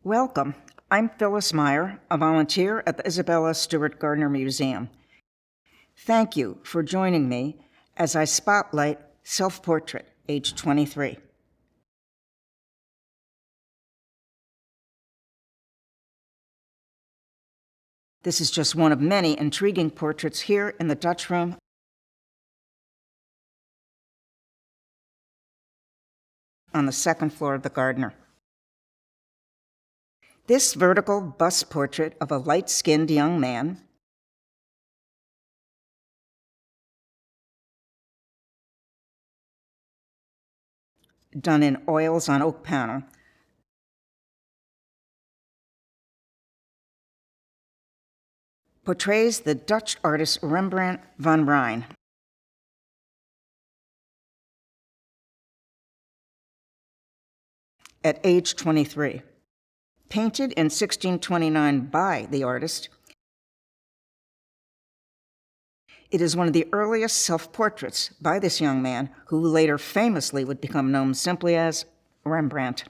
Welcome. I'm Phyllis Meyer, a volunteer at the Isabella Stewart Gardner Museum. Thank you for joining me as I spotlight Self-Portrait, age 23. This is just one of many intriguing portraits here in the Dutch Room on the second floor of the Gardner. This vertical bust portrait of a light-skinned young man done in oils on oak panel portrays the Dutch artist Rembrandt van Rijn. At age 23. Painted in 1629 by the artist, it is one of the earliest self-portraits by this young man, who later famously would become known simply as Rembrandt.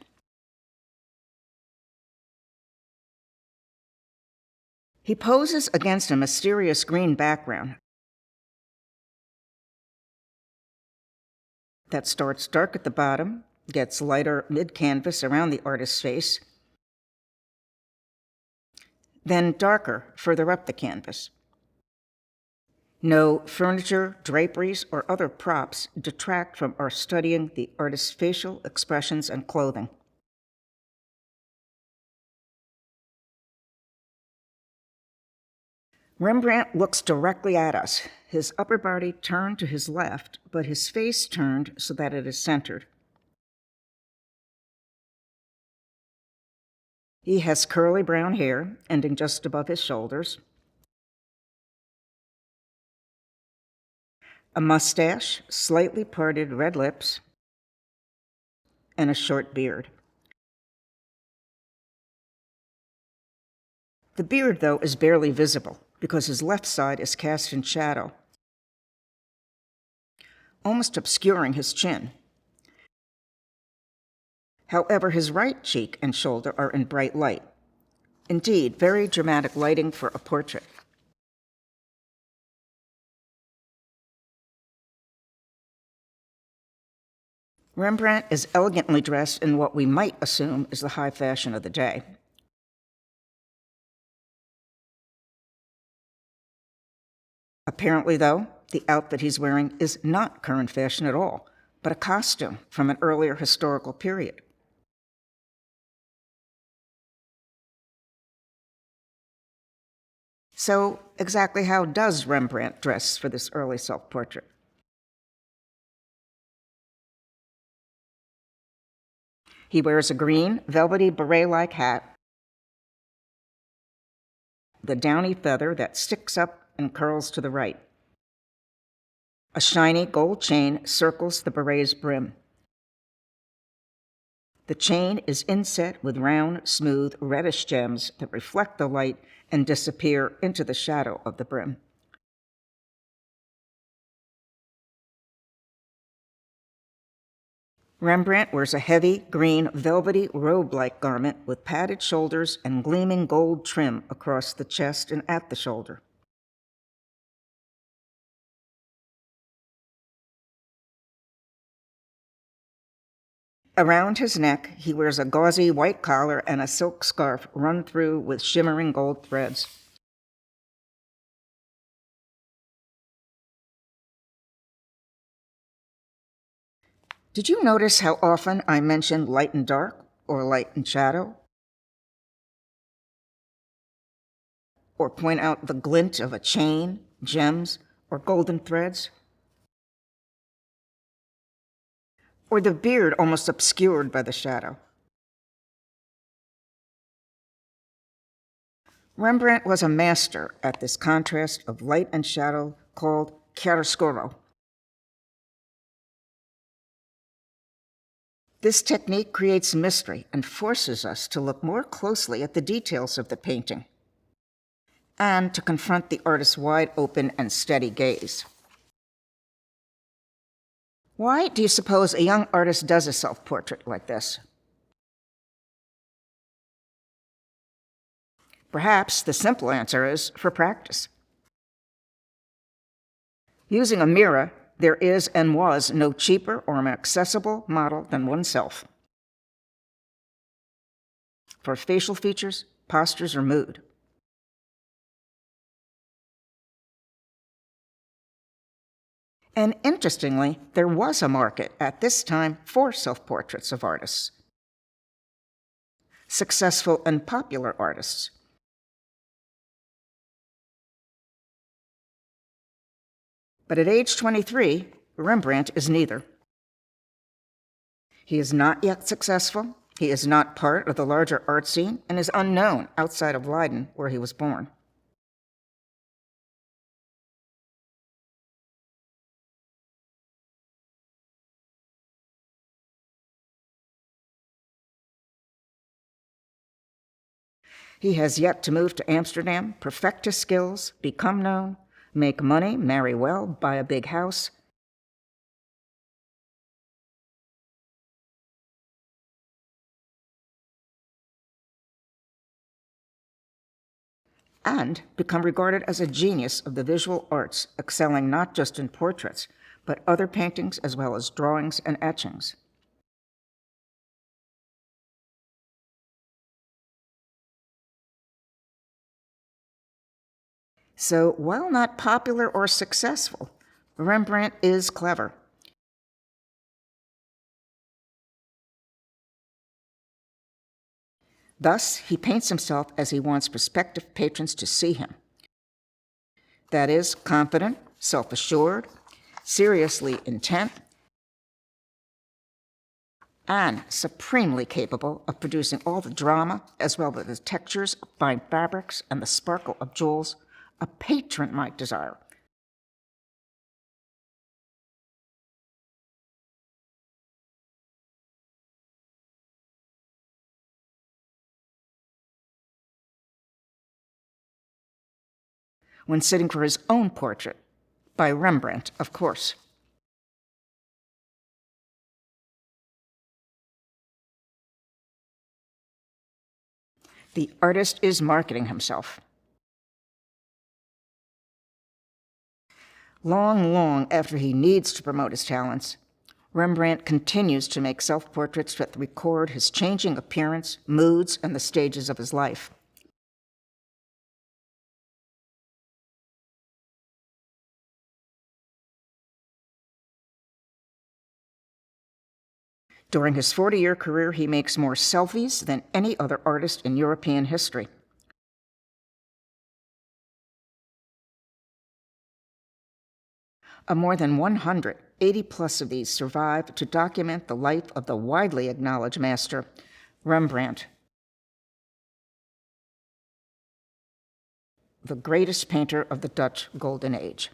He poses against a mysterious green background that starts dark at the bottom, gets lighter mid-canvas around the artist's face, then darker further up the canvas. No furniture, draperies, or other props detract from our studying the artist's facial expressions and clothing. Rembrandt looks directly at us, his upper body turned to his left, but his face turned so that it is centered. He has curly brown hair ending just above his shoulders, a mustache, slightly parted red lips, and a short beard. The beard, though, is barely visible because his left side is cast in shadow, almost obscuring his chin. However, his right cheek and shoulder are in bright light. Indeed, very dramatic lighting for a portrait. Rembrandt is elegantly dressed in what we might assume is the high fashion of the day. Apparently, though, the outfit he's wearing is not current fashion at all, but a costume from an earlier historical period. So, exactly how does Rembrandt dress for this early self-portrait? He wears a green, velvety beret-like hat, the downy feather that sticks up and curls to the right. A shiny gold chain circles the beret's brim. The chain is inset with round, smooth, reddish gems that reflect the light and disappear into the shadow of the brim. Rembrandt wears a heavy, green, velvety, robe-like garment with padded shoulders and gleaming gold trim across the chest and at the shoulder. Around his neck, he wears a gauzy white collar and a silk scarf run through with shimmering gold threads. Did you notice how often I mentioned light and dark, or light and shadow? Or point out the glint of a chain, gems, or golden threads? Or the beard almost obscured by the shadow? Rembrandt was a master at this contrast of light and shadow called chiaroscuro. This technique creates mystery and forces us to look more closely at the details of the painting and to confront the artist's wide open and steady gaze. Why do you suppose a young artist does a self-portrait like this? Perhaps the simple answer is for practice. Using a mirror, there is and was no cheaper or more accessible model than oneself. For facial features, postures, or mood. And interestingly, there was a market at this time for self-portraits of artists. Successful and popular artists. But at age 23, Rembrandt is neither. He is not yet successful, he is not part of the larger art scene, and is unknown outside of Leiden, where he was born. He has yet to move to Amsterdam, perfect his skills, become known, make money, marry well, buy a big house, and become regarded as a genius of the visual arts, excelling not just in portraits, but other paintings as well as drawings and etchings. So, while not popular or successful, Rembrandt is clever. Thus, he paints himself as he wants prospective patrons to see him. That is, confident, self-assured, seriously intent, and supremely capable of producing all the drama, as well as the textures of fine fabrics and the sparkle of jewels a patron might desire. When sitting for his own portrait, by Rembrandt, of course. The artist is marketing himself. Long after he needs to promote his talents, Rembrandt continues to make self-portraits that record his changing appearance, moods, and the stages of his life. During his 40-year career, he makes more selfies than any other artist in European history. Of more than 100, 80+ of these survive to document the life of the widely acknowledged master, Rembrandt, the greatest painter of the Dutch Golden Age.